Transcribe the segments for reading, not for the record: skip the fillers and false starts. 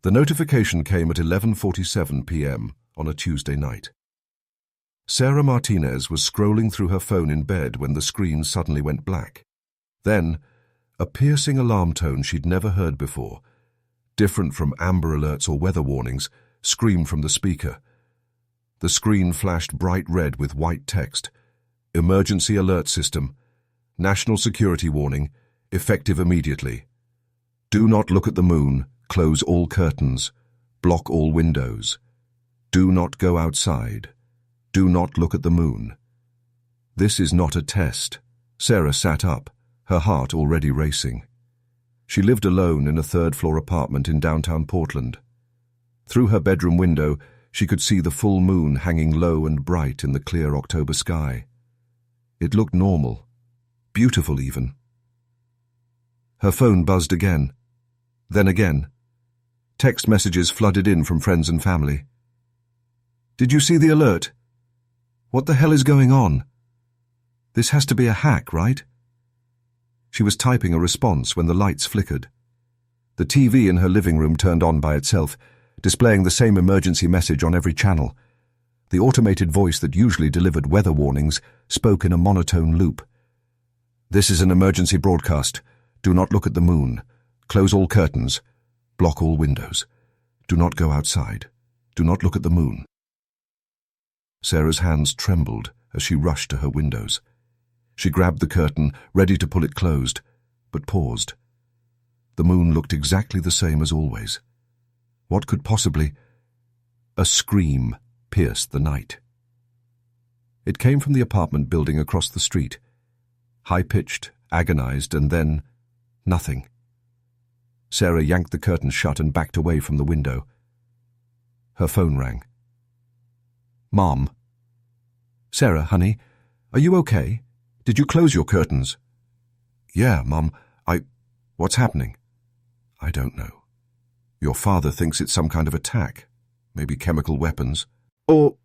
The notification came at 11:47 p.m. on a Tuesday night. Sarah Martinez was scrolling through her phone in bed when the screen suddenly went black. Then, a piercing alarm tone she'd never heard before, different from amber alerts or weather warnings, screamed from the speaker. The screen flashed bright red with white text. Emergency alert system. National security warning. Effective immediately. Do not look at the moon. Close all curtains. Block all windows. Do not go outside. Do not look at the moon. This is not a test. Sarah sat up, her heart already racing. She lived alone in a third-floor apartment in downtown Portland. Through her bedroom window, she could see the full moon hanging low and bright in the clear October sky. It looked normal, beautiful even. Her phone buzzed again, then again. Text messages flooded in from friends and family. Did you see the alert? What the hell is going on? This has to be a hack, right? She was typing a response when the lights flickered. The TV in her living room turned on by itself, displaying the same emergency message on every channel. The automated voice that usually delivered weather warnings spoke in a monotone loop. This is an emergency broadcast. Do not look at the moon. Close all curtains. Block all windows. Do not go outside. Do not look at the moon. Sarah's hands trembled as she rushed to her windows. She grabbed the curtain, ready to pull it closed, but paused. The moon looked exactly the same as always. What could possibly... A scream pierced the night. It came from the apartment building across the street. High-pitched, agonized, and then... nothing. Sarah yanked the curtain shut and backed away from the window. Her phone rang. Mom. Sarah, honey, are you okay? Did you close your curtains? Yeah, Mom. What's happening? I don't know. Your father thinks it's some kind of attack. Maybe chemical weapons. Or,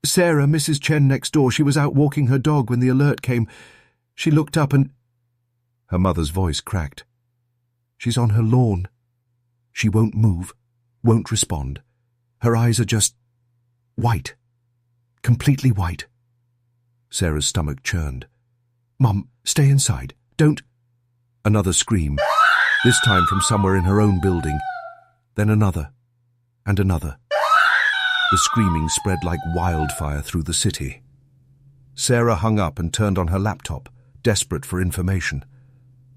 Sarah, Mrs. Chen next door, she was out walking her dog when the alert came. She looked up and... Her mother's voice cracked. She's on her lawn. She won't move, won't respond. Her eyes are just... white. Completely white. Sarah's stomach churned. Mum, stay inside. Don't... Another scream, this time from somewhere in her own building. Then another, and another. The screaming spread like wildfire through the city. Sarah hung up and turned on her laptop, desperate for information.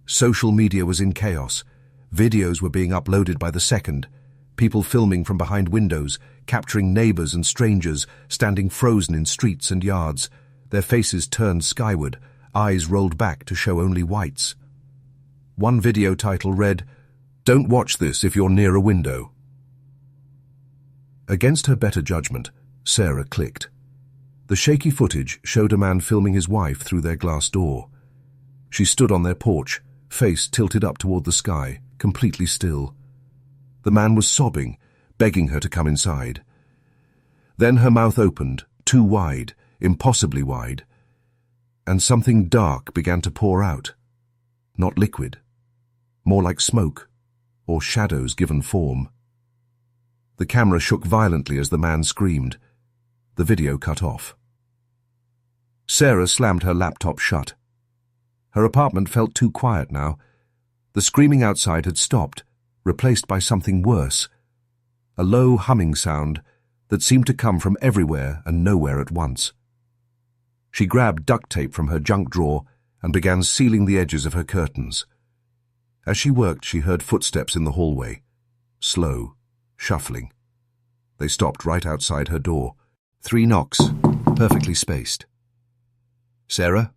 Social media was in chaos. Videos were being uploaded by the second. People filming from behind windows, capturing neighbors and strangers, standing frozen in streets and yards, their faces turned skyward, eyes rolled back to show only whites. One video title read, "Don't watch this if you're near a window." Against her better judgment, Sarah clicked. The shaky footage showed a man filming his wife through their glass door. She stood on their porch, face tilted up toward the sky, completely still. The man was sobbing, begging her to come inside. Then her mouth opened, too wide, impossibly wide, and something dark began to pour out. Not liquid, more like smoke, or shadows given form. The camera shook violently as the man screamed. The video cut off. Sarah slammed her laptop shut. Her apartment felt too quiet now. The screaming outside had stopped, replaced by something worse. A low humming sound that seemed to come from everywhere and nowhere at once. She grabbed duct tape from her junk drawer and began sealing the edges of her curtains. As she worked, she heard footsteps in the hallway. Slow, shuffling. They stopped right outside her door. 3 knocks, perfectly spaced. Sarah?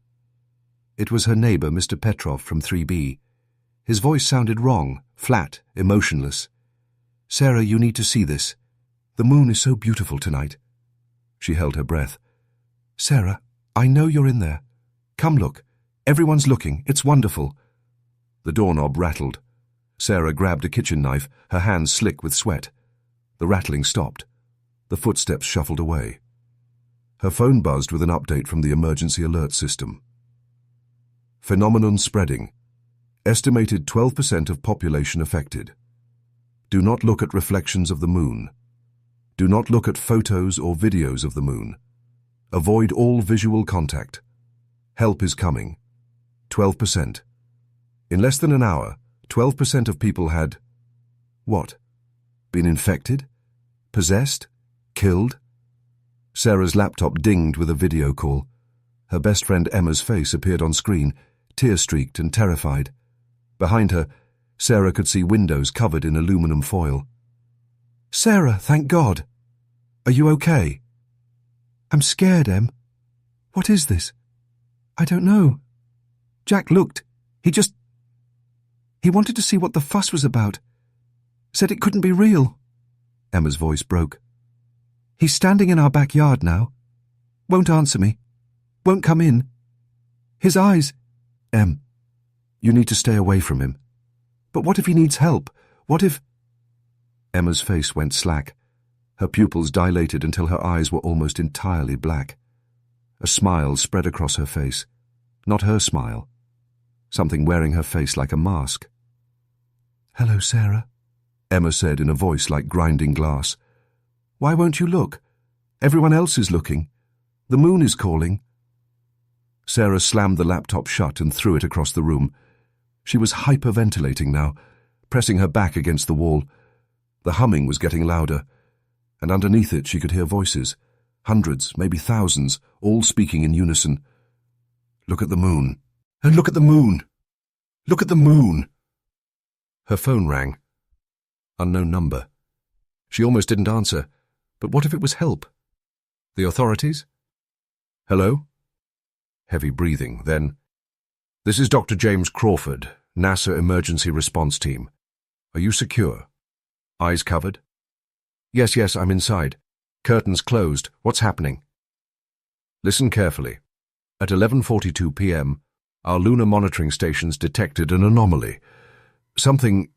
It was her neighbor, Mr. Petrov from 3B. His voice sounded wrong, flat, emotionless. Sarah, you need to see this. The moon is so beautiful tonight. She held her breath. Sarah, I know you're in there. Come look. Everyone's looking. It's wonderful. The doorknob rattled. Sarah grabbed a kitchen knife, her hands slick with sweat. The rattling stopped. The footsteps shuffled away. Her phone buzzed with an update from the emergency alert system. Phenomenon spreading. Estimated 12% of population affected. Do not look at reflections of the moon. Do not look at photos or videos of the moon. Avoid all visual contact. Help is coming. 12%. In less than an hour, 12% of people had... what? Been infected? Possessed? Killed? Sarah's laptop dinged with a video call. Her best friend Emma's face appeared on screen, tear-streaked and terrified. Behind her, Sarah could see windows covered in aluminum foil. "Sarah, thank God. Are you okay?" "I'm scared, Em. What is this?" "I don't know. Jack looked. He wanted to see what the fuss was about. Said it couldn't be real." Emma's voice broke. "He's standing in our backyard now. Won't answer me. Won't come in. His eyes..." "Em, you need to stay away from him." "But what if he needs help? What if..." Emma's face went slack. Her pupils dilated until her eyes were almost entirely black. A smile spread across her face. Not her smile. Something wearing her face like a mask. "Hello, Sarah," Emma said in a voice like grinding glass. "Why won't you look? Everyone else is looking. The moon is calling." Sarah slammed the laptop shut and threw it across the room. She was hyperventilating now, pressing her back against the wall. The humming was getting louder, and underneath it she could hear voices, hundreds, maybe thousands, all speaking in unison. "Look at the moon. And look at the moon. Look at the moon." Her phone rang. Unknown number. She almost didn't answer, but what if it was help? The authorities? "Hello?" Heavy breathing, then, "This is Dr. James Crawford, NASA Emergency Response Team. Are you secure? Eyes covered?" Yes, I'm inside. Curtains closed. What's happening?" "Listen carefully. At 11:42 p.m., our lunar monitoring stations detected an anomaly. Something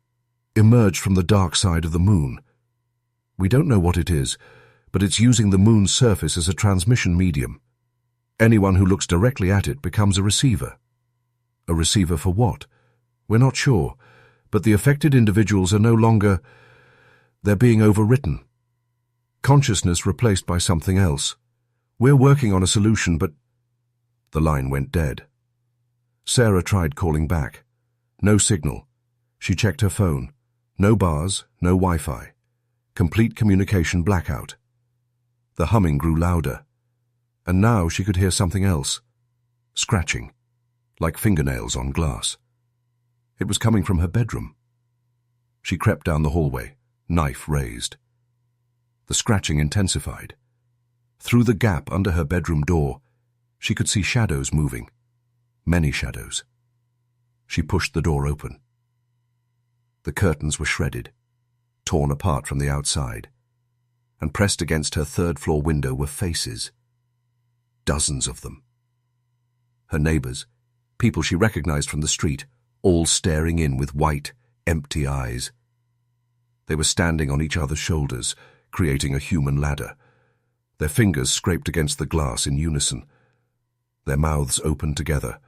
emerged from the dark side of the moon. We don't know what it is, but it's using the moon's surface as a transmission medium. Anyone who looks directly at it becomes a receiver. A receiver for what? We're not sure, but the affected individuals are no longer... they're being overwritten. Consciousness replaced by something else. We're working on a solution, but..." The line went dead. Sarah tried calling back. No signal. She checked her phone. No bars, no Wi-Fi. Complete communication blackout. The humming grew louder. And now she could hear something else. Scratching, like fingernails on glass. It was coming from her bedroom. She crept down the hallway, knife raised. The scratching intensified. Through the gap under her bedroom door, she could see shadows moving. Many shadows. She pushed the door open. The curtains were shredded, torn apart from the outside, and pressed against her third-floor window were faces. Dozens of them. Her neighbors, people she recognized from the street, all staring in with white, empty eyes. They were standing on each other's shoulders, creating a human ladder. Their fingers scraped against the glass in unison. Their mouths opened together.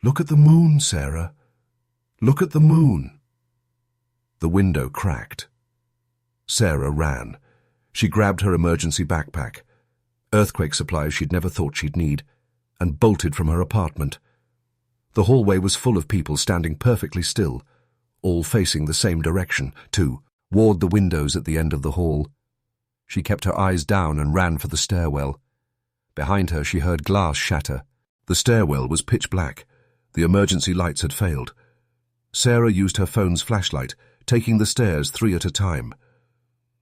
"Look at the moon, Sarah. Look at the moon." The window cracked. Sarah ran. She grabbed her emergency backpack, earthquake supplies she'd never thought she'd need, and bolted from her apartment. The hallway was full of people standing perfectly still, all facing the same direction, toward the windows at the end of the hall. She kept her eyes down and ran for the stairwell. Behind her she heard glass shatter. The stairwell was pitch black. The emergency lights had failed. Sarah used her phone's flashlight, taking the stairs 3 at a time.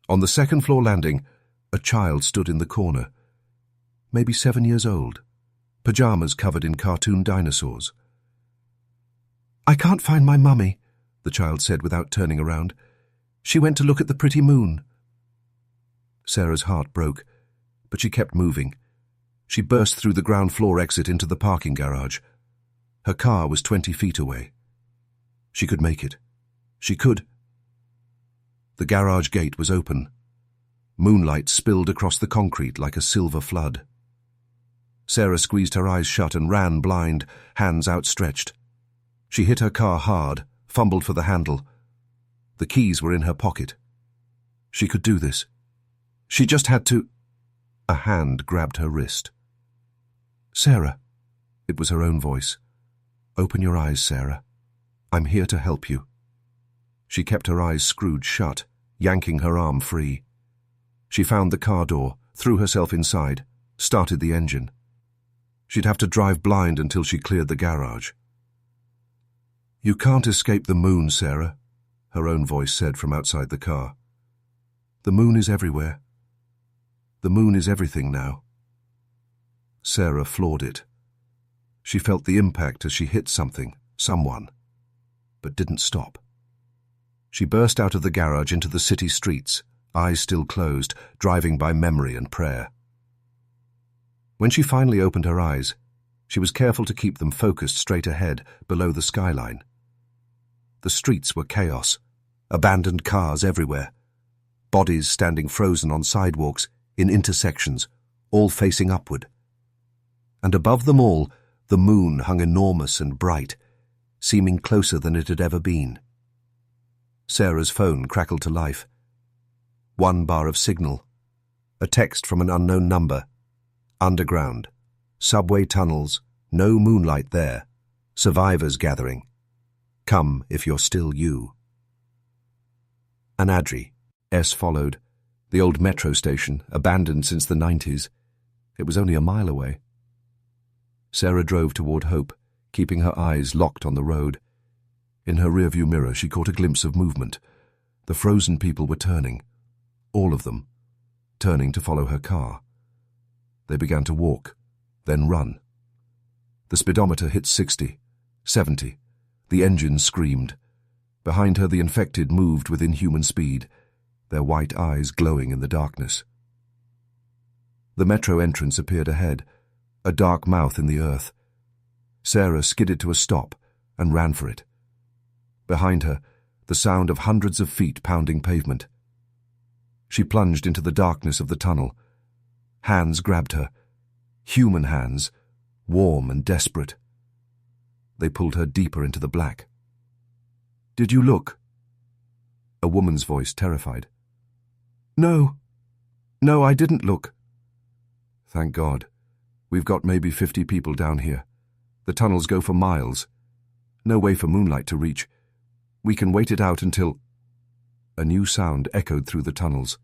On the second-floor landing, a child stood in the corner. Maybe 7 years old, pajamas covered in cartoon dinosaurs. "I can't find my mummy," the child said without turning around. "She went to look at the pretty moon." Sarah's heart broke, but she kept moving. She burst through the ground-floor exit into the parking garage. Her car was 20 feet away. She could make it. She could. The garage gate was open. Moonlight spilled across the concrete like a silver flood. Sarah squeezed her eyes shut and ran blind, hands outstretched. She hit her car hard, fumbled for the handle. The keys were in her pocket. She could do this. She just had to... A hand grabbed her wrist. "Sarah." It was her own voice. "Open your eyes, Sarah. I'm here to help you." She kept her eyes screwed shut, yanking her arm free. She found the car door, threw herself inside, started the engine. She'd have to drive blind until she cleared the garage. "You can't escape the moon, Sarah," her own voice said from outside the car. "The moon is everywhere. The moon is everything now." Sarah floored it. She felt the impact as she hit something, someone, but didn't stop. She burst out of the garage into the city streets, eyes still closed, driving by memory and prayer. When she finally opened her eyes, she was careful to keep them focused straight ahead, below the skyline. The streets were chaos, abandoned cars everywhere, bodies standing frozen on sidewalks, in intersections, all facing upward. And above them all, the moon hung enormous and bright, seeming closer than it had ever been. Sarah's phone crackled to life. One bar of signal, a text from an unknown number. Underground, subway tunnels, no moonlight there, survivors gathering. Come if you're still you. Anadri, S followed, the old metro station, abandoned since the 90s. It was only a mile away. Sarah drove toward Hope, keeping her eyes locked on the road. In her rearview mirror she caught a glimpse of movement. The frozen people were turning, all of them, turning to follow her car. They began to walk, then run. The speedometer hit 60, 70. The engine screamed. Behind her the infected moved with inhuman speed, their white eyes glowing in the darkness. The metro entrance appeared ahead, a dark mouth in the earth. Sarah skidded to a stop and ran for it. Behind her, the sound of hundreds of feet pounding pavement. She plunged into the darkness of the tunnel. Hands grabbed her, human hands, warm and desperate. They pulled her deeper into the black. "Did you look?" A woman's voice, terrified. No, I didn't look." "Thank God. We've got maybe 50 people down here. The tunnels go for miles. No way for moonlight to reach. We can wait it out until..." A new sound echoed through the tunnels.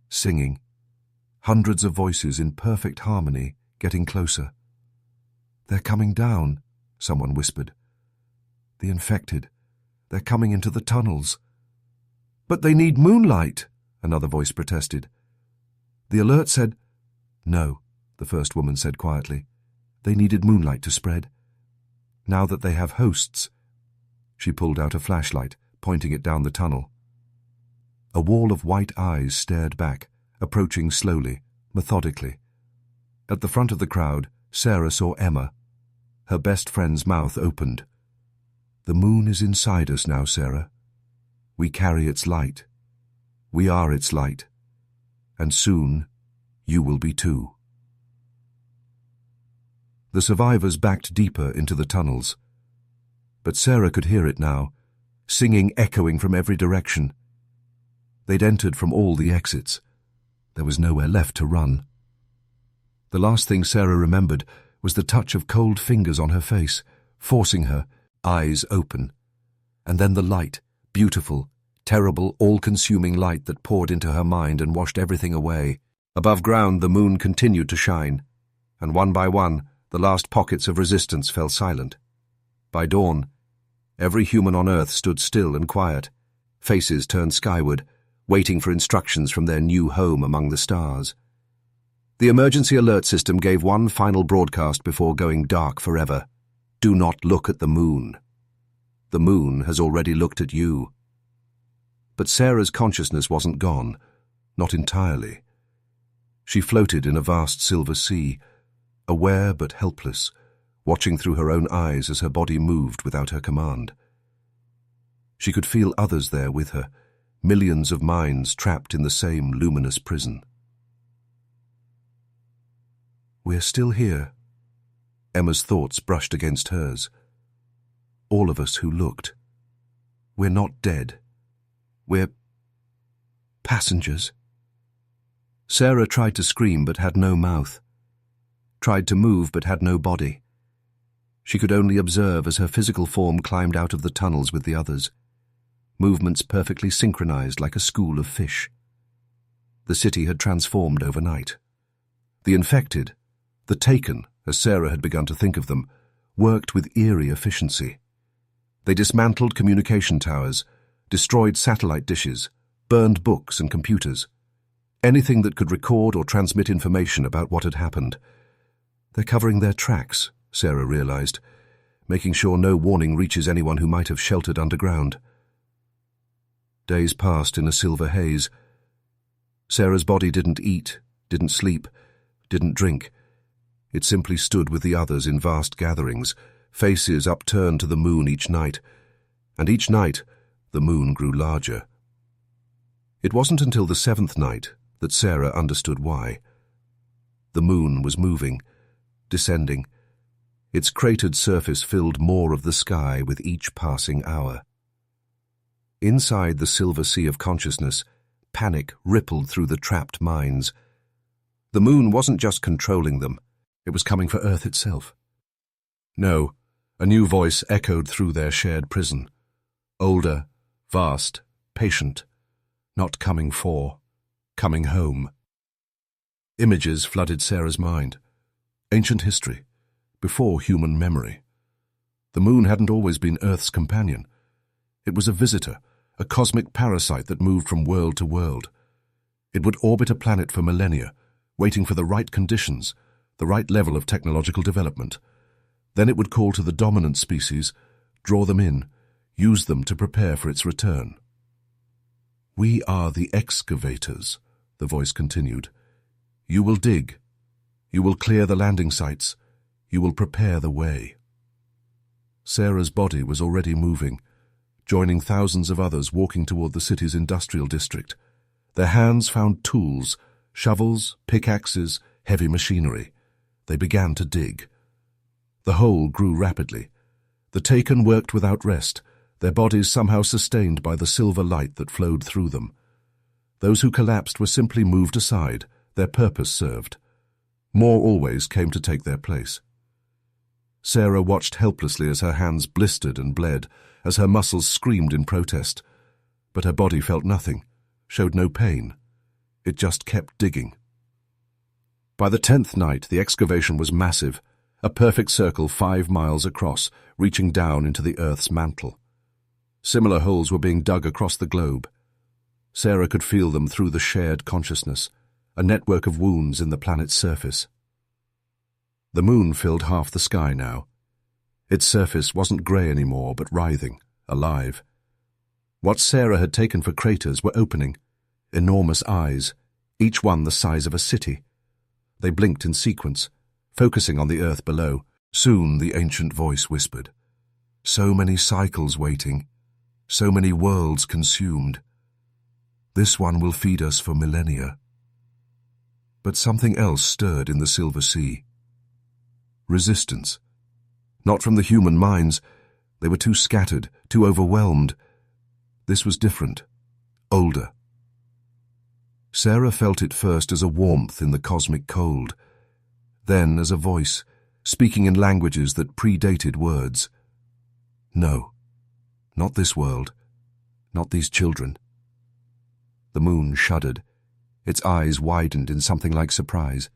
Singing. Hundreds of voices in perfect harmony, getting closer. "They're coming down," someone whispered. "The infected. They're coming into the tunnels." "But they need moonlight," another voice protested. "The alert said..." "No," the first woman said quietly. "They needed moonlight to spread. Now that they have hosts..." She pulled out a flashlight, pointing it down the tunnel. A wall of white eyes stared back, approaching slowly, methodically. At the front of the crowd, Sarah saw Emma. Her best friend's mouth opened. "The moon is inside us now, Sarah. We carry its light. We are its light. And soon, you will be too." The survivors backed deeper into the tunnels. But Sarah could hear it now, singing echoing from every direction. They'd entered from all the exits. There was nowhere left to run. The last thing Sarah remembered was the touch of cold fingers on her face, forcing her, eyes open. And then the light, beautiful, terrible, all-consuming light that poured into her mind and washed everything away. Above ground the moon continued to shine, and one by one the last pockets of resistance fell silent. By dawn, every human on Earth stood still and quiet, faces turned skyward, waiting for instructions from their new home among the stars. The emergency alert system gave one final broadcast before going dark forever. Do not look at the moon. The moon has already looked at you. But Sarah's consciousness wasn't gone, not entirely. She floated in a vast silver sea, aware but helpless, watching through her own eyes as her body moved without her command. She could feel others there with her, millions of minds trapped in the same luminous prison. "We're still here." Emma's thoughts brushed against hers. "All of us who looked. We're not dead. We're passengers. Sarah tried to scream but had no mouth. Tried to move but had no body. She could only observe as her physical form climbed out of the tunnels with the others. Movements perfectly synchronized like a school of fish. The city had transformed overnight. The infected, the taken, as Sarah had begun to think of them, worked with eerie efficiency. They dismantled communication towers, destroyed satellite dishes, burned books and computers. Anything that could record or transmit information about what had happened. They're covering their tracks, Sarah realized, making sure no warning reaches anyone who might have sheltered underground. Days passed in a silver haze. Sarah's body didn't eat, didn't sleep, didn't drink. It simply stood with the others in vast gatherings, faces upturned to the moon each night, and each night the moon grew larger. It wasn't until the 7th night that Sarah understood why. The moon was moving, descending. Its cratered surface filled more of the sky with each passing hour. Inside the silver sea of consciousness, panic rippled through the trapped minds. The moon wasn't just controlling them, it was coming for Earth itself. No, a new voice echoed through their shared prison. Older, vast, patient, not coming for, coming home. Images flooded Sarah's mind. Ancient history, before human memory. The moon hadn't always been Earth's companion. It was a visitor, a cosmic parasite that moved from world to world. It would orbit a planet for millennia, waiting for the right conditions, the right level of technological development. Then it would call to the dominant species, draw them in, use them to prepare for its return. "We are the excavators," the voice continued. "You will dig. You will clear the landing sites. You will prepare the way." Sarah's body was already moving, joining thousands of others walking toward the city's industrial district. Their hands found tools, shovels, pickaxes, heavy machinery. They began to dig. The hole grew rapidly. The taken worked without rest, their bodies somehow sustained by the silver light that flowed through them. Those who collapsed were simply moved aside, their purpose served. More always came to take their place. Sarah watched helplessly as her hands blistered and bled, as her muscles screamed in protest. But her body felt nothing, showed no pain. It just kept digging. By the 10th night, the excavation was massive, a perfect circle 5 miles across, reaching down into the Earth's mantle. Similar holes were being dug across the globe. Sarah could feel them through the shared consciousness, a network of wounds in the planet's surface. The moon filled half the sky now. Its surface wasn't grey anymore, but writhing, alive. What Sarah had taken for craters were opening, enormous eyes, each one the size of a city. They blinked in sequence, focusing on the Earth below. Soon the ancient voice whispered, "So many cycles waiting, so many worlds consumed. This one will feed us for millennia." But something else stirred in the silver sea. Resistance. Not from the human minds. They were too scattered, too overwhelmed. This was different, older. Sarah felt it first as a warmth in the cosmic cold, then as a voice, speaking in languages that predated words. No, not this world, not these children. The moon shuddered. Its eyes widened in something like surprise.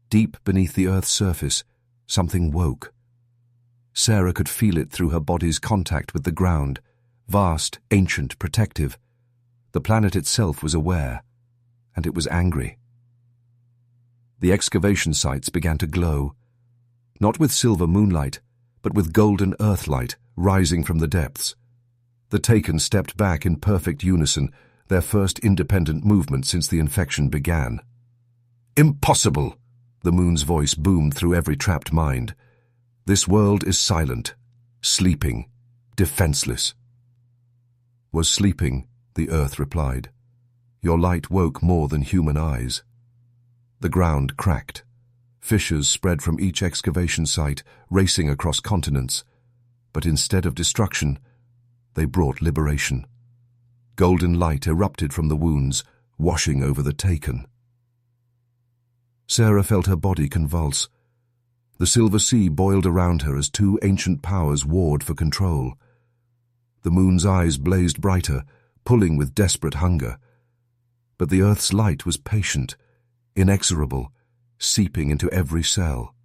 Deep beneath the Earth's surface, something woke. Sarah could feel it through her body's contact with the ground, vast, ancient, protective. The planet itself was aware, and it was angry. The excavation sites began to glow, not with silver moonlight, but with golden earthlight rising from the depths. The taken stepped back in perfect unison, their first independent movement since the infection began. "Impossible!" The moon's voice boomed through every trapped mind. "This world is silent, sleeping, defenseless." "Was sleeping," the Earth replied. "Your light woke more than human eyes." The ground cracked. Fissures spread from each excavation site, racing across continents. But instead of destruction, they brought liberation. Golden light erupted from the wounds, washing over the taken. Sarah felt her body convulse. The silver sea boiled around her as two ancient powers warred for control. The moon's eyes blazed brighter, pulling with desperate hunger. But the earth's light was patient, inexorable, seeping into every cell.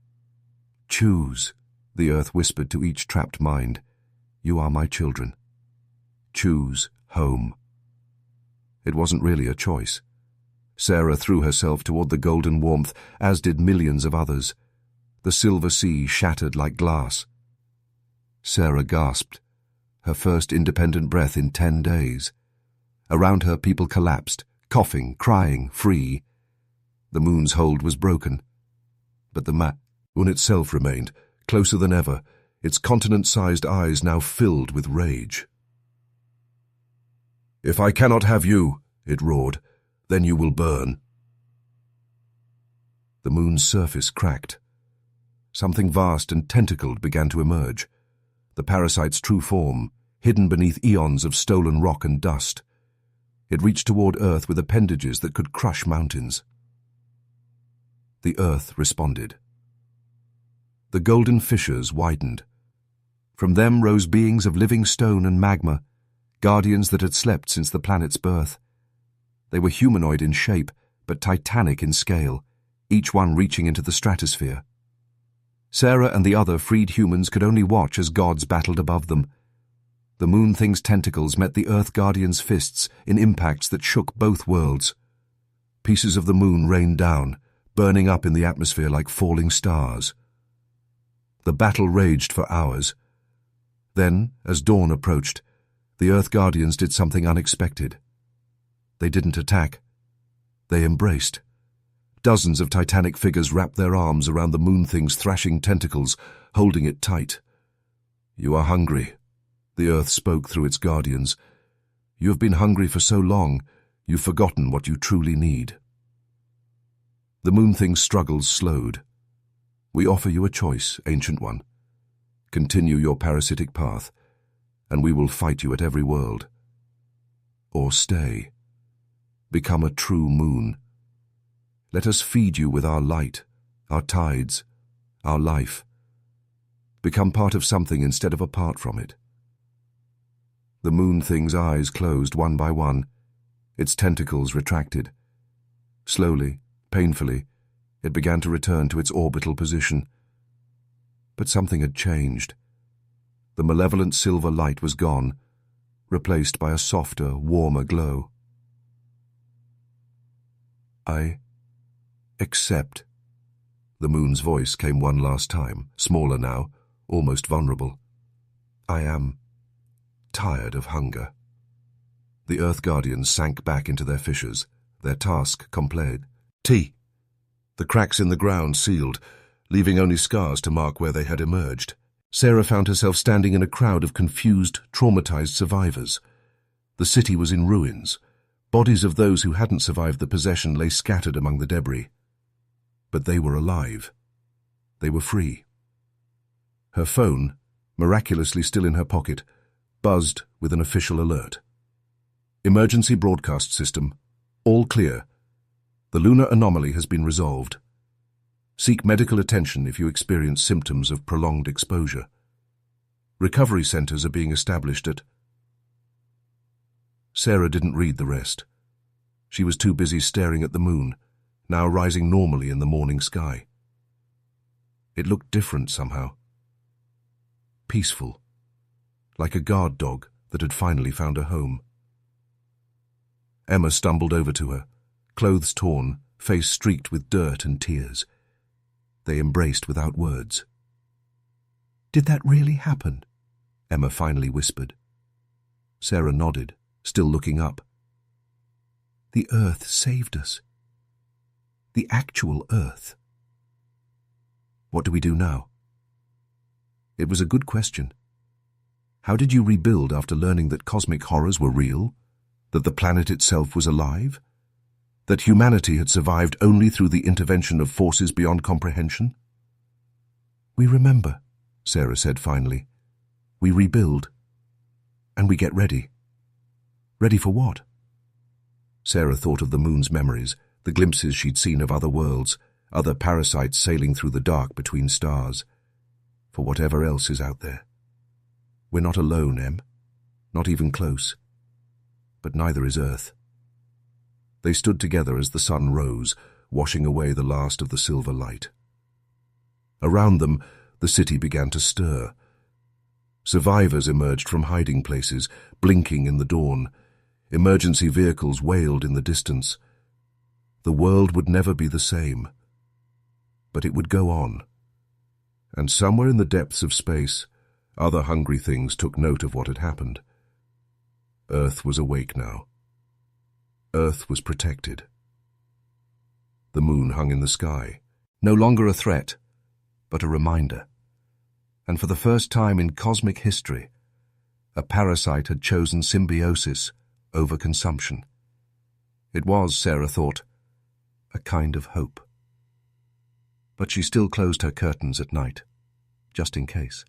"Choose," the earth whispered to each trapped mind. "You are my children. Choose home." It wasn't really a choice. Sarah threw herself toward the golden warmth, as did millions of others. The silver sea shattered like glass. Sarah gasped, her first independent breath in 10 days. Around her, people collapsed, coughing, crying, free. The moon's hold was broken. But the moon itself remained, closer than ever, its continent-sized eyes now filled with rage. "If I cannot have you," it roared, "then you will burn." The moon's surface cracked. Something vast and tentacled began to emerge, the parasite's true form, hidden beneath eons of stolen rock and dust. It reached toward Earth with appendages that could crush mountains. The Earth responded. The golden fissures widened. From them rose beings of living stone and magma, guardians that had slept since the planet's birth. They were humanoid in shape, but titanic in scale, each one reaching into the stratosphere. Sarah and the other freed humans could only watch as gods battled above them. The Moon Thing's tentacles met the Earth Guardian's fists in impacts that shook both worlds. Pieces of the moon rained down, burning up in the atmosphere like falling stars. The battle raged for hours. Then, as dawn approached, the Earth Guardians did something unexpected. They didn't attack. They embraced. Dozens of titanic figures wrapped their arms around the Moon Thing's thrashing tentacles, holding it tight. "You are hungry," the Earth spoke through its guardians. "You have been hungry for so long, you've forgotten what you truly need." The Moon Thing's struggles slowed. "We offer you a choice, Ancient One. Continue your parasitic path, and we will fight you at every world. Or stay. Become a true moon. Let us feed you with our light, our tides, our life. Become part of something instead of apart from it." The Moon Thing's eyes closed one by one, its tentacles retracted. Slowly, painfully, it began to return to its orbital position. But something had changed. The malevolent silver light was gone, replaced by a softer, warmer glow. "I accept." The moon's voice came one last time, smaller now, almost vulnerable. "I am tired of hunger." The Earth Guardians sank back into their fissures, their task completed. The cracks in the ground sealed, leaving only scars to mark where they had emerged. Sarah found herself standing in a crowd of confused, traumatized survivors. The city was in ruins. Bodies of those who hadn't survived the possession lay scattered among the debris. But they were alive. They were free. Her phone, miraculously still in her pocket, buzzed with an official alert. "Emergency broadcast system. All clear. The lunar anomaly has been resolved. Seek medical attention if you experience symptoms of prolonged exposure. Recovery centers are being established at..." Sarah didn't read the rest. She was too busy staring at the moon, now rising normally in the morning sky. It looked different somehow. Peaceful, like a guard dog that had finally found a home. Emma stumbled over to her, clothes torn, face streaked with dirt and tears. They embraced without words. "Did that really happen?" Emma finally whispered. Sarah nodded, still looking up. "The Earth saved us. The actual Earth." "What do we do now?" It was a good question. How did you rebuild after learning that cosmic horrors were real? That the planet itself was alive? That humanity had survived only through the intervention of forces beyond comprehension? "We remember," Sarah said finally. "We rebuild. And we get ready. Ready for what? Sarah thought of the moon's memories, the glimpses she'd seen of other worlds, other parasites sailing through the dark between stars. For whatever else is out there. We're not alone, Em. Not even close. But neither is Earth. They stood together as the sun rose, washing away the last of the silver light. Around them, the city began to stir. Survivors emerged from hiding places, blinking in the dawn. Emergency vehicles wailed in the distance. The world would never be the same. But it would go on. And somewhere in the depths of space, other hungry things took note of what had happened. Earth was awake now. Earth was protected. The moon hung in the sky, no longer a threat, but a reminder. And for the first time in cosmic history, a parasite had chosen symbiosis over consumption. It was, Sarah thought, a kind of hope. But she still closed her curtains at night, just in case.